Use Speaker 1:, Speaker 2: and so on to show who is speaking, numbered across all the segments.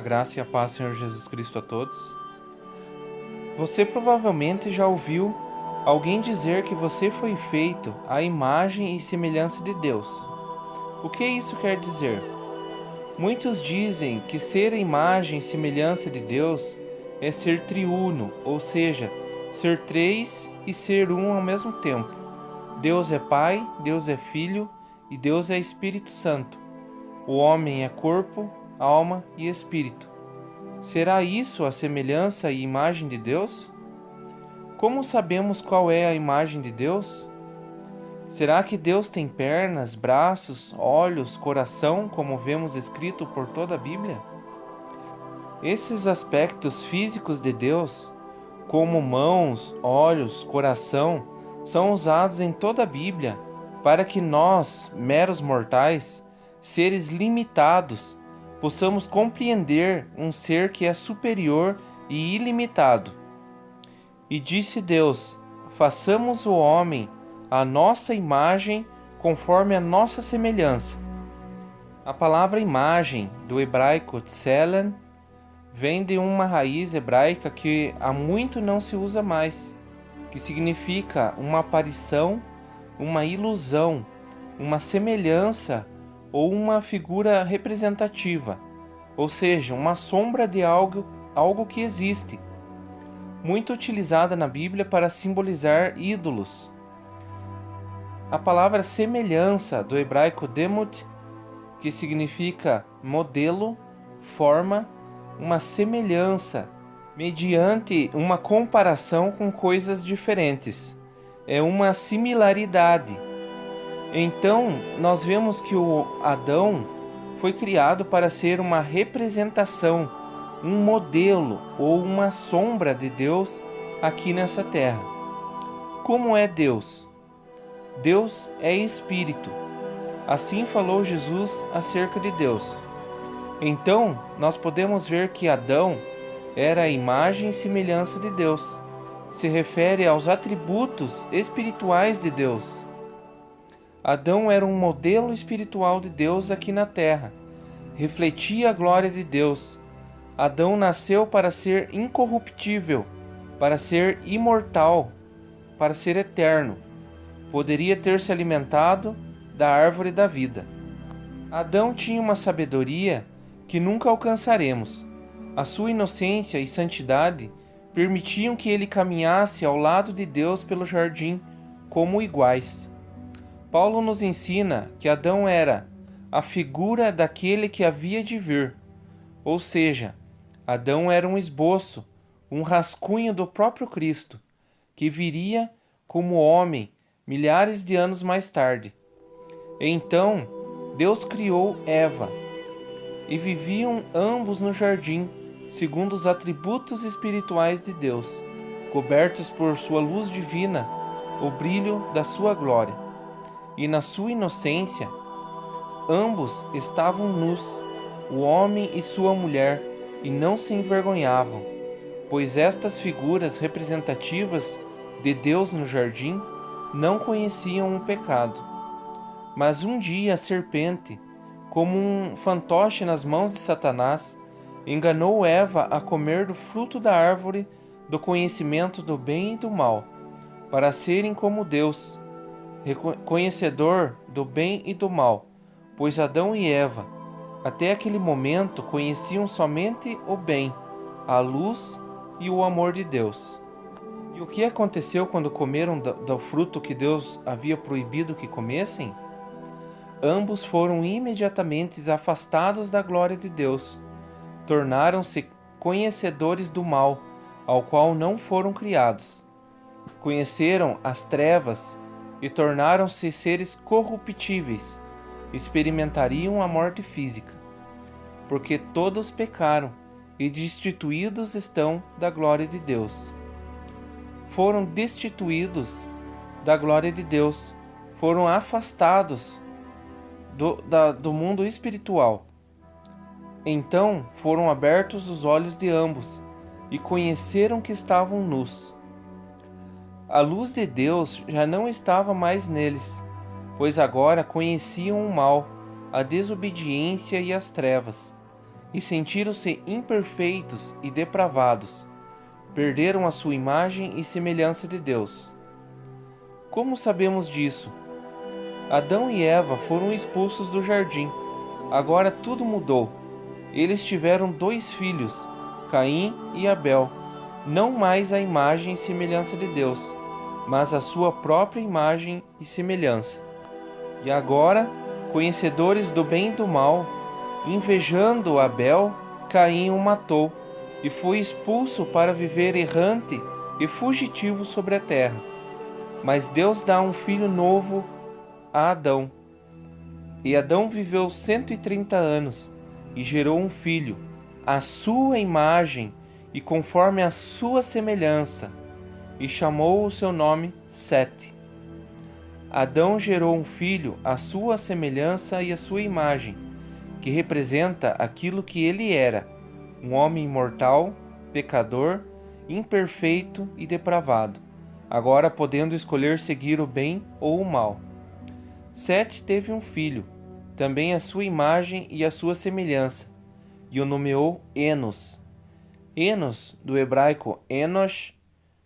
Speaker 1: graça e a paz do Senhor Jesus Cristo a todos. Você provavelmente já ouviu alguém dizer que você foi feito à imagem e semelhança de Deus. O que isso quer dizer? Muitos dizem que ser a imagem e semelhança de Deus é ser triuno, ou seja, ser três e ser um ao mesmo tempo. Deus é Pai, Deus é Filho e Deus é Espírito Santo. O homem é corpo, alma e espírito. Será isso a semelhança e imagem de Deus? Como sabemos qual é a imagem de Deus? Será que Deus tem pernas, braços, olhos, coração, como vemos escrito por toda a Bíblia? Esses aspectos físicos de Deus, como mãos, olhos, coração, são usados em toda a Bíblia para que nós, meros mortais, seres limitados, possamos compreender um ser que é superior e ilimitado. E disse Deus: façamos o homem à nossa imagem, conforme a nossa semelhança. A palavra imagem, do hebraico tselem, vem de uma raiz hebraica que há muito não se usa mais, que significa uma aparição, uma ilusão, uma semelhança ou uma figura representativa, ou seja, uma sombra de algo que existe, muito utilizada na Bíblia para simbolizar ídolos. A palavra semelhança, do hebraico demut, que significa modelo, forma, uma semelhança, mediante uma comparação com coisas diferentes. É uma similaridade. Então, nós vemos que o Adão foi criado para ser uma representação, um modelo ou uma sombra de Deus aqui nessa terra. Como é Deus? Deus é Espírito. Assim falou Jesus acerca de Deus. Então, nós podemos ver que Adão era a imagem e semelhança de Deus. Se refere aos atributos espirituais de Deus. Adão era um modelo espiritual de Deus aqui na terra. Refletia a glória de Deus. Adão nasceu para ser incorruptível, para ser imortal, para ser eterno. Poderia ter se alimentado da árvore da vida. Adão tinha uma sabedoria que nunca alcançaremos. A sua inocência e santidade permitiam que ele caminhasse ao lado de Deus pelo jardim como iguais. Paulo nos ensina que Adão era a figura daquele que havia de vir, ou seja, Adão era um esboço, um rascunho do próprio Cristo, que viria como homem milhares de anos mais tarde. Então, Deus criou Eva, e viviam ambos no jardim, segundo os atributos espirituais de Deus, cobertos por sua luz divina, o brilho da sua glória. E na sua inocência, ambos estavam nus, o homem e sua mulher, e não se envergonhavam, pois estas figuras representativas de Deus no jardim não conheciam o pecado. Mas um dia a serpente, como um fantoche nas mãos de Satanás, enganou Eva a comer do fruto da árvore do conhecimento do bem e do mal, para serem como Deus, conhecedor do bem e do mal, pois Adão e Eva, até aquele momento, conheciam somente o bem, a luz e o amor de Deus. E o que aconteceu quando comeram do fruto que Deus havia proibido que comessem? Ambos foram imediatamente afastados da glória de Deus. Tornaram-se conhecedores do mal, ao qual não foram criados. Conheceram as trevas e tornaram-se seres corruptíveis, experimentariam a morte física, porque todos pecaram e destituídos estão da glória de Deus. Foram destituídos da glória de Deus, foram afastados do mundo espiritual. Então foram abertos os olhos de ambos e conheceram que estavam nus. A luz de Deus já não estava mais neles, pois agora conheciam o mal, a desobediência e as trevas. e sentiram-se imperfeitos e depravados. Perderam a sua imagem e semelhança de Deus. Como sabemos disso? Adão e Eva foram expulsos do jardim. Agora tudo mudou. Eles tiveram 2 filhos, Caim e Abel, não mais a imagem e semelhança de Deus, mas a sua própria imagem e semelhança. E agora, conhecedores do bem e do mal, invejando Abel, Caim o matou, e foi expulso para viver errante e fugitivo sobre a terra. Mas Deus dá um filho novo a Adão. E Adão viveu 130 anos, e gerou um filho, à sua imagem e conforme a sua semelhança, e chamou o seu nome Sete. Adão gerou um filho à sua semelhança e à sua imagem, que representa aquilo que ele era, um homem mortal, pecador, imperfeito e depravado, agora podendo escolher seguir o bem ou o mal. Sete teve um filho, também à sua imagem e à sua semelhança, e o nomeou Enos. Enos, do hebraico Enosh,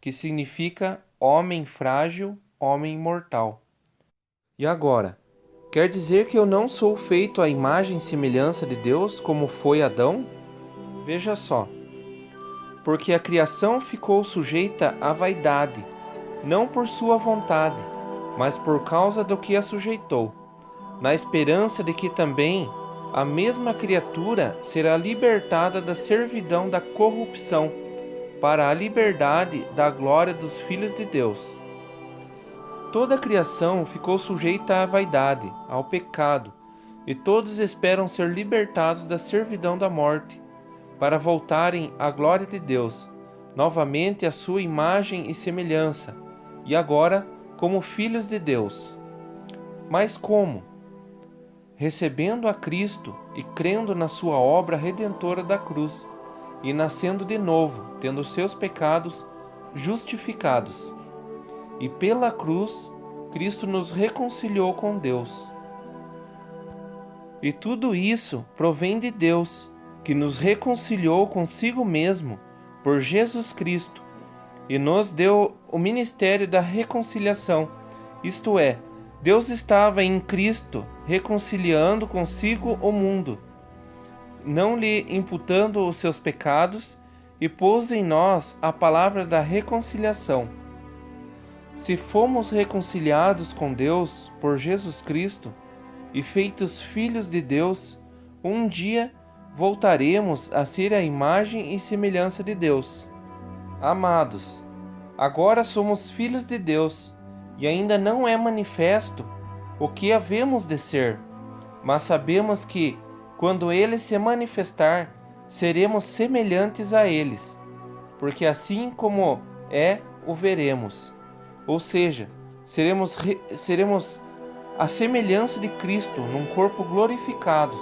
Speaker 1: que significa homem frágil, homem mortal. E agora, quer dizer que eu não sou feito à imagem e semelhança de Deus como foi Adão? Veja só, porque a criação ficou sujeita à vaidade, não por sua vontade, mas por causa do que a sujeitou, na esperança de que também a mesma criatura será libertada da servidão da corrupção para a liberdade da glória dos filhos de Deus. Toda a criação ficou sujeita à vaidade, ao pecado, e todos esperam ser libertados da servidão da morte, para voltarem à glória de Deus, novamente à sua imagem e semelhança, e agora como filhos de Deus. Mas como? Recebendo a Cristo e crendo na sua obra redentora da cruz, e nascendo de novo, tendo seus pecados justificados. E pela cruz, Cristo nos reconciliou com Deus. E tudo isso provém de Deus, que nos reconciliou consigo mesmo por Jesus Cristo, e nos deu o ministério da reconciliação, isto é, Deus estava em Cristo reconciliando consigo o mundo, não lhe imputando os seus pecados, e pôs em nós a palavra da reconciliação. Se fomos reconciliados com Deus por Jesus Cristo e feitos filhos de Deus, um dia voltaremos a ser a imagem e semelhança de Deus. Amados, agora somos filhos de Deus, e ainda não é manifesto o que havemos de ser, mas sabemos que, quando Ele se manifestar, seremos semelhantes a eles, porque assim como é, o veremos. Ou seja, seremos a semelhança de Cristo num corpo glorificado.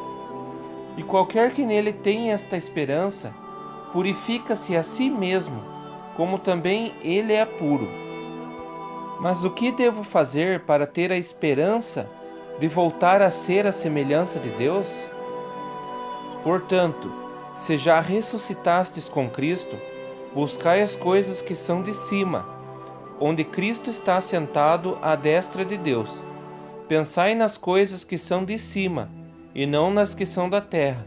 Speaker 1: E qualquer que nele tenha esta esperança, purifica-se a si mesmo, como também ele é puro. Mas o que devo fazer para ter a esperança de voltar a ser a semelhança de Deus? Portanto, se já ressuscitastes com Cristo, buscai as coisas que são de cima, onde Cristo está assentado à destra de Deus. Pensai nas coisas que são de cima, e não nas que são da terra.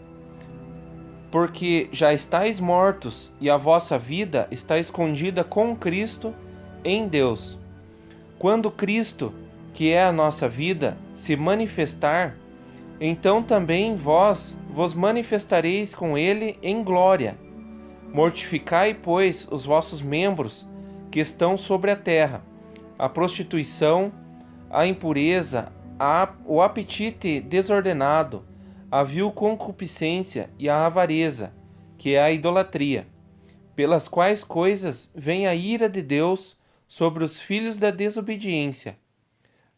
Speaker 1: Porque já estáis mortos, e a vossa vida está escondida com Cristo em Deus. Quando Cristo, que é a nossa vida, se manifestar, então também vós vos manifestareis com ele em glória. Mortificai, pois, os vossos membros que estão sobre a terra, a prostituição, a impureza, o apetite desordenado, a vil concupiscência e a avareza, que é a idolatria, pelas quais coisas vem a ira de Deus sobre os filhos da desobediência,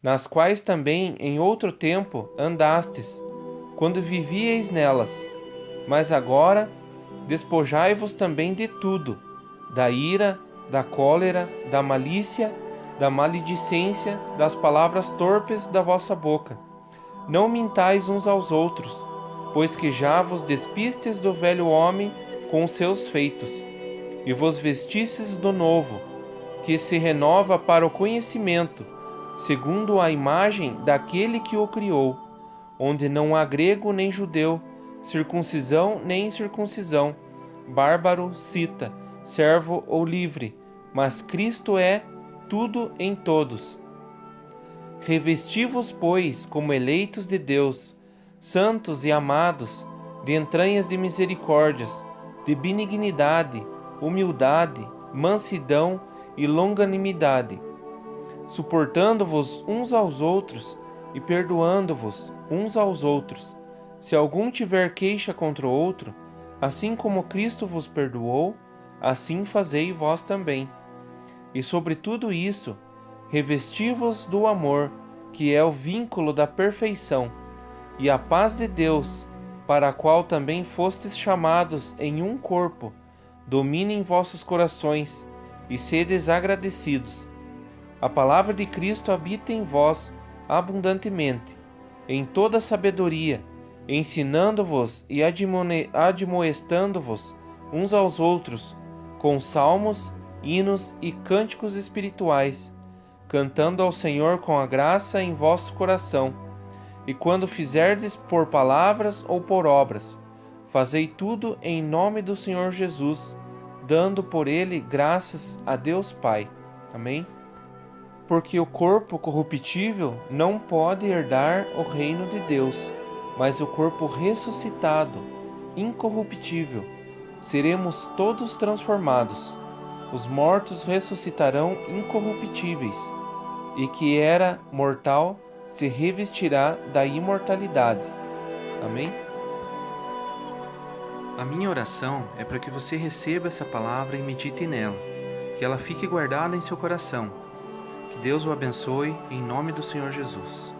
Speaker 1: nas quais também em outro tempo andastes, quando vivieis nelas. Mas agora despojai-vos também de tudo, da ira, da cólera, da malícia, da maledicência, das palavras torpes da vossa boca. Não mintais uns aos outros, pois que já vos despistes do velho homem com os seus feitos, e vos vestistes do novo, que se renova para o conhecimento, segundo a imagem daquele que o criou, onde não há grego nem judeu, circuncisão nem incircuncisão, bárbaro, cita, servo ou livre, mas Cristo é tudo em todos. Revesti-vos, pois, como eleitos de Deus, santos e amados, de entranhas de misericórdias, de benignidade, humildade, mansidão e longanimidade, suportando-vos uns aos outros e perdoando-vos uns aos outros. Se algum tiver queixa contra o outro, assim como Cristo vos perdoou, assim fazei vós também. E sobre tudo isso, revesti-vos do amor, que é o vínculo da perfeição, e a paz de Deus, para a qual também fostes chamados em um corpo, domine em vossos corações, e sedes agradecidos. A palavra de Cristo habita em vós abundantemente, em toda sabedoria, ensinando-vos e admoestando-vos uns aos outros, com salmos, hinos e cânticos espirituais, cantando ao Senhor com a graça em vosso coração. E quando fizerdes por palavras ou por obras, fazei tudo em nome do Senhor Jesus, dando por ele graças a Deus Pai. Amém? Porque o corpo corruptível não pode herdar o reino de Deus, mas o corpo ressuscitado, incorruptível, seremos todos transformados. Os mortos ressuscitarão incorruptíveis, e que era mortal se revestirá da imortalidade. Amém? A minha oração é para que você receba essa palavra e medite nela, que ela fique guardada em seu coração. Que Deus o abençoe, em nome do Senhor Jesus.